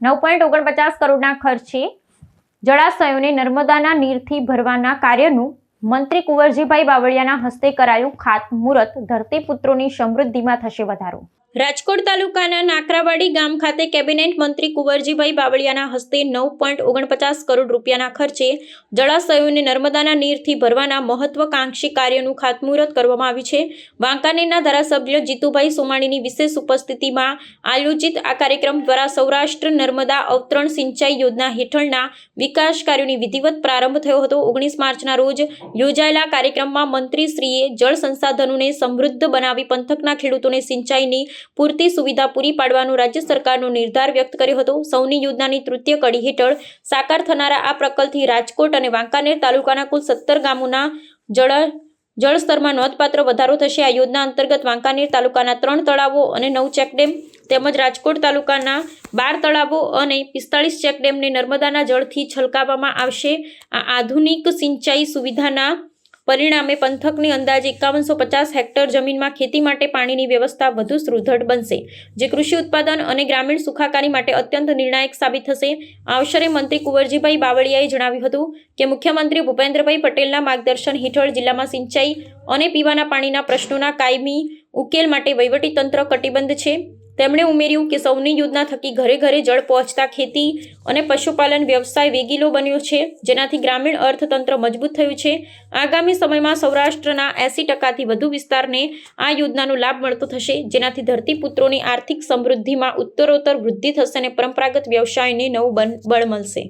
9.49 કરોડના ખર્ચે જળાશયોને નર્મદાના નીરથી ભરવાના કાર્યનું મંત્રી કુંવરજીભાઈ બાવળિયાના હસ્તે કરાયું ખાતમુહૂર્ત. ધરતીપુત્રોની સમૃદ્ધિમાં થશે વધારો. રાજકોટ તાલુકાના નાકરાવાડી ગામ ખાતે કેબિનેટ મંત્રી કુંવરજીભાઈ બાવળિયાના હસ્તે 9.49 કરોડ રૂપિયાના ખર્ચે જળાશયોને નર્મદાના નીરથી ભરવાના મહત્વાકાંક્ષી કાર્યનું ખાતમુહૂર્ત કરવામાં આવ્યું છે. વાંકાનેરના ધારાસભ્ય જીતુભાઈ સોમાણીની વિશેષ ઉપસ્થિતિમાં આયોજિત આ કાર્યક્રમ દ્વારા સૌરાષ્ટ્ર નર્મદા અવતરણ સિંચાઈ યોજના હેઠળના વિકાસ કાર્યોની વિધિવત પ્રારંભ થયો હતો. 19 માર્ચના રોજ યોજાયેલા કાર્યક્રમમાં મંત્રીશ્રીએ જળ સંસાધનોને સમૃદ્ધ બનાવી પંથકના ખેડૂતોને સિંચાઈની પૂરતી સુવિધા પૂરી પાડવાનો રાજ્ય સરકારનો નિર્ધાર વ્યક્ત કર્યો હતો. સૌની યોજનાની તૃતીય કડી હેઠળ સાકાર થનારા આ પ્રકલ્પથી રાજકોટ અને વાંકાનેર તાલુકાના કુલ 17 ગામોના જળસ્તરમાં નોંધપાત્ર વધારો થશે. આ યોજના અંતર્ગત વાંકાનેર તાલુકાના 3 તળાવો અને 9 ચેકડેમ તેમજ રાજકોટ તાલુકાના 12 તળાવો અને 45 ચેકડેમને નર્મદાના જળથી છલકાવવામાં આવશે. આ આધુનિક સિંચાઈ સુવિધાના પરિણામે પંથકની અંદાજે 5150 હેક્ટર જમીનમાં ખેતી માટે પાણીની વ્યવસ્થા વધુ સુદૃઢ બનશે, જે કૃષિ ઉત્પાદન અને ગ્રામીણ સુખાકારી માટે અત્યંત નિર્ણાયક સાબિત થશે. આ અવસરે મંત્રી કુંવરજીભાઈ બાવળિયાએ જણાવ્યું હતું કે મુખ્યમંત્રી ભૂપેન્દ્રભાઈ પટેલના માર્ગદર્શન હેઠળ જિલ્લામાં સિંચાઈ અને પીવાના પાણીના પ્રશ્નોના કાયમી ઉકેલ માટે વહીવટીતંત્ર કટિબદ્ધ છે. તેમણે ઉમેર્યું કે સૌની યોજના થકી ઘરે ઘરે જળ પહોંચતા ખેતી અને પશુપાલન વ્યવસાય વેગીલો બન્યો છે, જેનાથી ગ્રામીણ અર્થતંત્ર મજબૂત થયું છે. આગામી સમયમાં સૌરાષ્ટ્રના 80%થી વધુ વિસ્તારને આ યોજનાનો લાભ મળતો થશે, જેનાથી ધરતીપુત્રોની આર્થિક સમૃદ્ધિમાં ઉત્તરોત્તર વૃદ્ધિ થશે અને પરંપરાગત વ્યવસાયને નવું બળ મળશે.